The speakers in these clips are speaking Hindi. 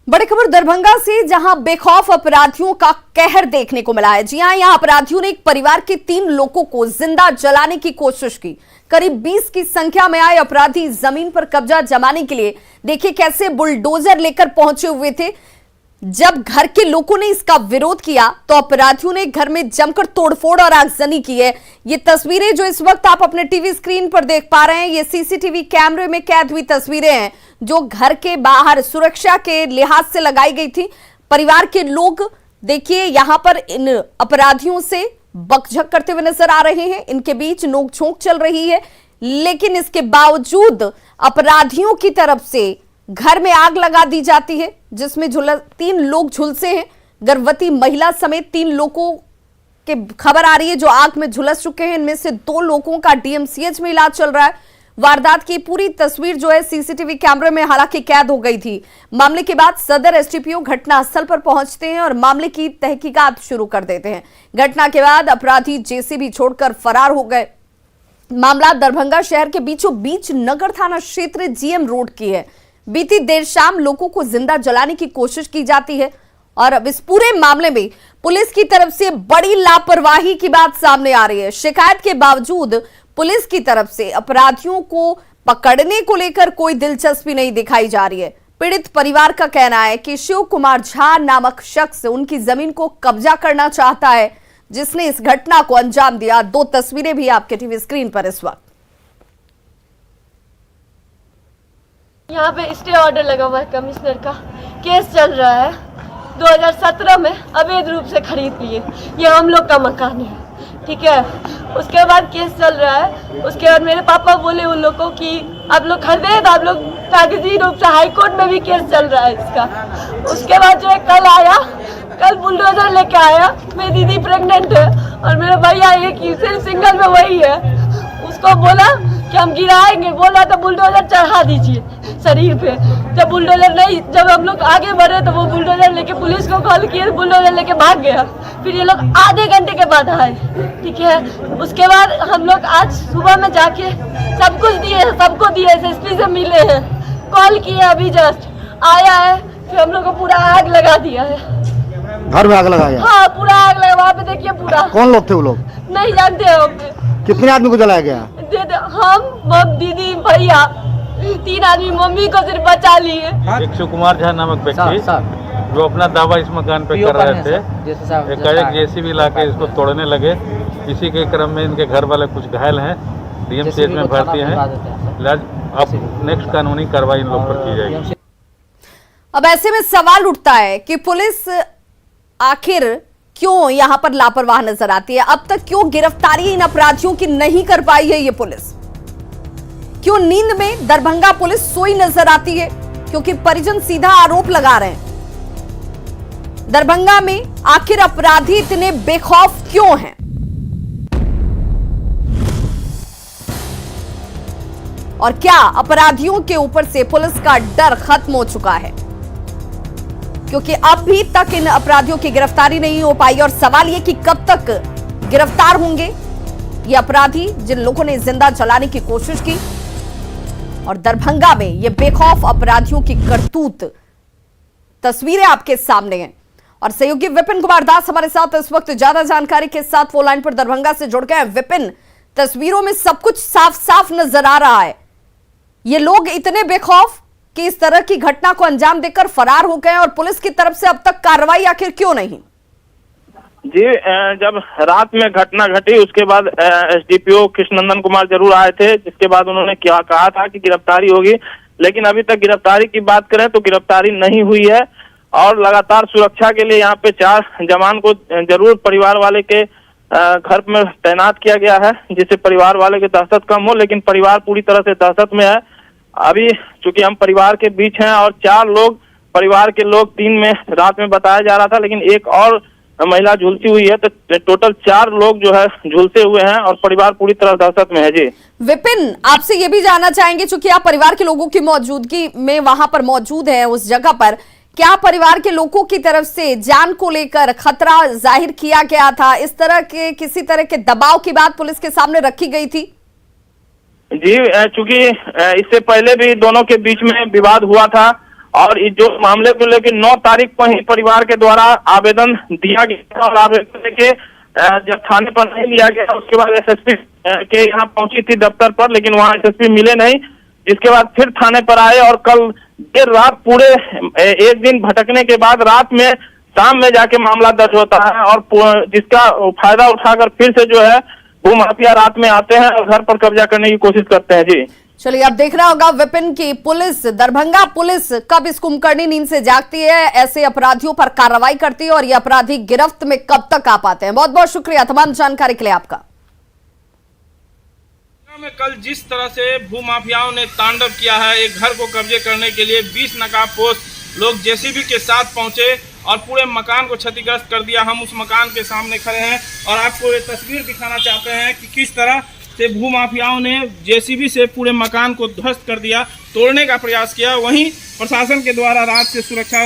बड़ी खबर दरभंगा से, जहां बेखौफ अपराधियों का कहर देखने को मिला है। जी हां, यहां अपराधियों ने एक परिवार के 3 लोगों को जिंदा जलाने की कोशिश की। करीब 20 की संख्या में आए अपराधी जमीन पर कब्जा जमाने के लिए देखिए कैसे बुलडोजर लेकर पहुंचे हुए थे। जब घर के लोगों ने इसका विरोध किया तो अपराधियों ने घर में जमकर तोड़फोड़ और आगजनी की है। ये तस्वीरें जो इस वक्त आप अपने टीवी स्क्रीन पर देख पा रहे हैं, ये सीसीटीवी कैमरे में कैद हुई तस्वीरें हैं जो घर के बाहर सुरक्षा के लिहाज से लगाई गई थी। परिवार के लोग देखिए यहां पर इन अपराधियों से बकझक करते हुए नजर आ रहे हैं। इनके बीच नोकझोंक चल रही है, लेकिन इसके बावजूद अपराधियों की तरफ से घर में आग लगा दी जाती है, जिसमें 3 लोग झुलसे हैं। गर्भवती महिला समेत 3 लोगों के खबर आ रही है जो आग में झुलस चुके हैं। इनमें से 2 लोगों का डीएमसीएच में इलाज चल रहा है। वारदात की पूरी तस्वीर जो है सीसीटीवी कैमरे में हालांकि कैद हो गई थी। मामले के बाद सदर एसडीपीओ घटनास्थल पर पहुंचते हैं और मामले की तहकीकात शुरू कर देते हैं। घटना के बाद अपराधी जेसीबी छोड़कर फरार हो गए। मामला दरभंगा शहर के बीचों बीच नगर थाना क्षेत्र जीएम रोड की है। बीती देर शाम लोगों को जिंदा जलाने की कोशिश की जाती है और अब इस पूरे मामले में पुलिस की तरफ से बड़ी लापरवाही की बात सामने आ रही है। शिकायत के बावजूद पुलिस की तरफ से अपराधियों को पकड़ने को लेकर कोई दिलचस्पी नहीं दिखाई जा रही है। पीड़ित परिवार का कहना है कि शिव कुमार झा नामक शख्स उनकी जमीन को कब्जा करना चाहता है, जिसने इस घटना को अंजाम दिया। 2 तस्वीरें भी आपके टीवी स्क्रीन पर इस वक्त। यहाँ पे स्टे ऑर्डर लगा हुआ है, कमिश्नर का केस चल रहा है। 2017 में अवैध रूप से खरीद लिए, ये हम लोग का मकान है, ठीक है। उसके बाद केस चल रहा है। उसके बाद मेरे पापा बोले उन लोगों को कि आप लोग खरीदे तो आप लोग कागजी रूप से, हाई कोर्ट में भी केस चल रहा है इसका। उसके बाद जो है कल बुलडोजर लेके आया। मेरी दीदी प्रेग्नेंट है और मेरा भैया एक सिर्फ सिंगल में वही है। उसको बोला कि हम गिराएंगे, बोला तो बुलडोजर चढ़ा दीजिए शरीर पे। जब हम लोग आगे बढ़े तो वो बुलडोजर लेके पुलिस को कॉल किए, बुलडोजर लेके भाग गया। फिर ये लोग आधे घंटे के बाद आए, ठीक है। उसके बाद हम लोग आज सुबह में जाके सब कुछ दिए, सबको दिए, एसएसपी से मिले हैं, कॉल किए, अभी जस्ट आया है। फिर हम लोग को पूरा आग लगा दिया है। घर में आग लगाया? हाँ, पूरा आग लगा। वहाँ पे देखिए पूरा। कौन लोग थे वो लोग? नहीं जानते हम। कितने आदमी को जलाया गया? हम, दीदी, भैया, 3 आदमी। मम्मी को सिर्फ बचा लिए। एक शिव कुमार झा नामक व्यक्ति जो अपना दावा इस मकान पे कर रहे थे, एक जेसीबी लाके इसको तोड़ने लगे। इसी के क्रम में इनके घर वाले कुछ घायल हैं, डीएमसीएच में भर्ती हैं। अब नेक्स्ट कानूनी कार्रवाई इन लोग पर की जाएगी। अब ऐसे में सवाल उठता है कि पुलिस आखिर क्यों यहां पर लापरवाह नजर आती है। अब तक क्यों गिरफ्तारी इन अपराधियों की नहीं कर पाई है ये पुलिस? क्यों नींद में दरभंगा पुलिस सोई नजर आती है? क्योंकि परिजन सीधा आरोप लगा रहे हैं, दरभंगा में आखिर अपराधी इतने बेखौफ क्यों हैं? और क्या अपराधियों के ऊपर से पुलिस का डर खत्म हो चुका है? क्योंकि अब भी तक इन अपराधियों की गिरफ्तारी नहीं हो पाई और सवाल यह कि कब तक गिरफ्तार होंगे ये अपराधी जिन लोगों ने जिंदा जलाने की कोशिश की। और दरभंगा में ये बेखौफ अपराधियों की करतूत तस्वीरें आपके सामने हैं। और सहयोगी विपिन कुमार दास हमारे साथ इस वक्त ज्यादा जानकारी के साथ फोन लाइन पर दरभंगा से जुड़ गए हैं। विपिन, तस्वीरों में सब कुछ साफ साफ नजर आ रहा है। ये लोग इतने बेखौफ कि इस तरह की घटना को अंजाम देकर फरार हो गए और पुलिस की तरफ से अब तक कार्रवाई आखिर क्यों नहीं? जी, जब रात में घटना घटी उसके बाद एसडीपीओ कृष्णनंदन कुमार जरूर आए थे, जिसके बाद उन्होंने क्या कहा था कि गिरफ्तारी होगी, लेकिन अभी तक गिरफ्तारी की बात करें तो गिरफ्तारी नहीं हुई है। और लगातार सुरक्षा के लिए यहाँ पे 4 जवान को जरूर परिवार वाले के घर में तैनात किया गया है, जिससे परिवार वाले की दहशत कम हो। लेकिन परिवार पूरी तरह से दहशत में है। अभी चूंकि हम परिवार के बीच हैं और 4 लोग परिवार के लोग 3 में रात में बताया जा रहा था, लेकिन एक और महिला झुलसी हुई है, तो टोटल 4 लोग जो है झुलसे हुए हैं और परिवार पूरी तरह दहशत में है। जी विपिन, आपसे ये भी जानना चाहेंगे, चूंकि आप परिवार के लोगों की मौजूदगी में वहां पर मौजूद है उस जगह पर, क्या परिवार के लोगों की तरफ से जान को लेकर खतरा जाहिर किया गया था? इस तरह के किसी तरह के दबाव की बात पुलिस के सामने रखी गई थी? जी, चूंकि इससे पहले भी दोनों के बीच में विवाद हुआ था और इस जो मामले को लेकर 9 तारीख को ही परिवार के द्वारा आवेदन दिया गया और आवेदन लेके जब थाने पर नहीं लिया गया उसके बाद एसएसपी के यहाँ पहुंची थी दफ्तर पर, लेकिन वहाँ एसएसपी मिले नहीं। जिसके बाद फिर थाने पर आए और कल देर रात पूरे एक दिन भटकने के बाद रात में शाम में जाके मामला दर्ज होता है और जिसका फायदा उठाकर फिर से जो है भूमाफिया रात में आते हैं और घर पर कब्जा करने की कोशिश करते हैं। जी चलिए, अब देखना होगा विपिन की पुलिस, दरभंगा पुलिस कब इस कुंभकर्णी नींद से जागती है, ऐसे अपराधियों पर कार्रवाई करती है और ये अपराधी गिरफ्त में कब तक आ पाते हैं। बहुत बहुत शुक्रिया तमाम जानकारी के लिए आपका। में कल जिस तरह से भूमाफियाओं ने तांडव किया है, एक घर को कब्जे करने के लिए 20 नकाबपोश लोग जेसीबी के साथ पहुंचे और पूरे मकान को क्षतिग्रस्त कर दिया। हम उस मकान के सामने खड़े हैं और आपको ये तस्वीर दिखाना चाहते हैं कि किस तरह से भूमाफियाओं ने जेसीबी से पूरे मकान को ध्वस्त कर दिया, तोड़ने का प्रयास किया। वहीं प्रशासन के द्वारा रात से सुरक्षा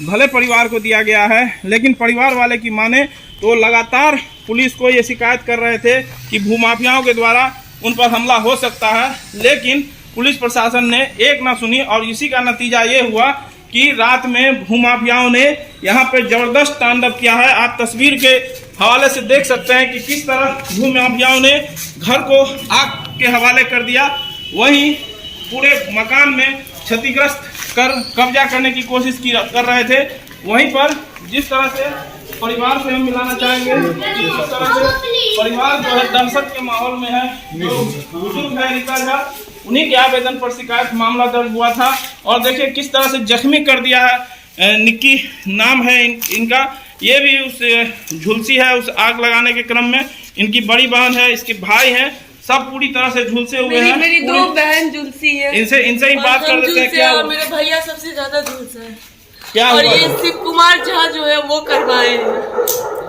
भले परिवार को दिया गया है, लेकिन परिवार वाले की माने तो लगातार पुलिस को ये शिकायत कर रहे थे कि भूमाफियाओं के द्वारा उन पर हमला हो सकता है, लेकिन पुलिस प्रशासन ने एक ना सुनी और इसी का नतीजा ये हुआ कि रात में भूमाफियाओं ने यहाँ पे जबरदस्त तांडव किया है। आप तस्वीर के हवाले से देख सकते हैं कि किस तरह भूमाफियाओं ने घर को आग के हवाले कर दिया, वहीं पूरे मकान में क्षतिग्रस्त कर कब्जा करने की कोशिश कर रहे थे। वहीं पर जिस तरह से परिवार से हम मिलाना चाहेंगे, जिस तरह से परिवार जो है दहशत के माहौल में है, जो बुजुर्ग है रीता झा, उन्हीं के आवेदन पर शिकायत मामला दर्ज हुआ था और देखिए किस तरह से जख्मी कर दिया है। निक्की नाम है इनका, ये भी उस झुलसी है उस आग लगाने के क्रम में। इनकी बड़ी बहन है, इसके भाई हैं, सब पूरी तरह से झुलसे हुए हैं। मेरी 2 बहन झुलसी है, इनसे ही बात कर लेते हैं। क्या मेरे भैया सबसे ज्यादा झुलसा है क्या और हुआ? ये शिव कुमार झा जो है वो करवाए हैं,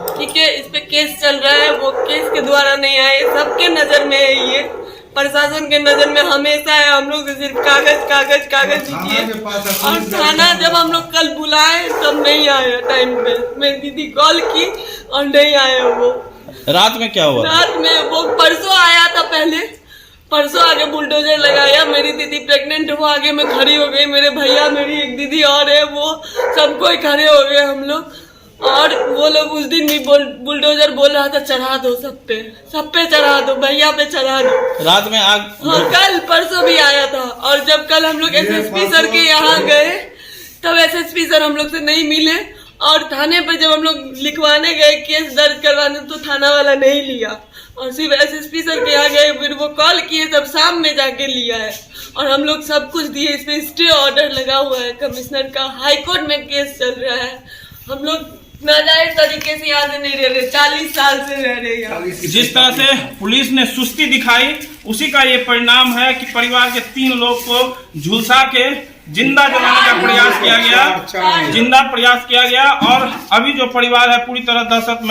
ठीक है। इस पे केस चल रहा है, वो केस के द्वारा नहीं आए, सबके नजर में है, ये प्रशासन के नजर में हमेशा है। हम लोग सिर्फ कागज दीजिए और थाना जब हम लोग कल बुलाए तब नहीं आए टाइम पे। मेरी दीदी कॉल की और नहीं आए वो। रात में क्या हुआ? रात में वो परसों आया था, पहले परसों आगे बुलडोजर लगाया, मेरी दीदी प्रेग्नेंट हुआ, आगे मैं खड़ी हो गई, मेरे भैया मेरी एक दीदी और है वो सब कोई खड़े हो गए हम लोग। और वो लोग उस दिन भी बुलडोजर बोल रहा था चढ़ा दो सब पे चढ़ा दो, भैया पे चढ़ा दो। रात में आग? हाँ, कल परसों भी आया था। और जब कल हम लोग एसएसपी सर के यहाँ गए तब एसएसपी सर हम लोग से नहीं मिले और थाने पे जब हम लोग लिखवाने गए केस दर्ज करवाने तो थाना वाला नहीं लिया और सिर्फ एसएसपी सर के यहाँ गए, फिर वो कॉल किए तब शाम में जाके लिया है और हम लोग सब कुछ दिए। इस पे स्टे ऑर्डर लगा हुआ है कमिश्नर का, हाईकोर्ट में केस चल रहा है। हम लोग नाजायज तरीके से यहाँ से नहीं रह रहे, 40 साल से रह रहे यहाँ। जिस तरह से पुलिस ने सुस्ती दिखाई उसी का ये परिणाम है कि परिवार के 3 लोग को झुलसा के जिंदा जलाने का प्रयास किया गया और अभी जो परिवार है पूरी तरह दहशत में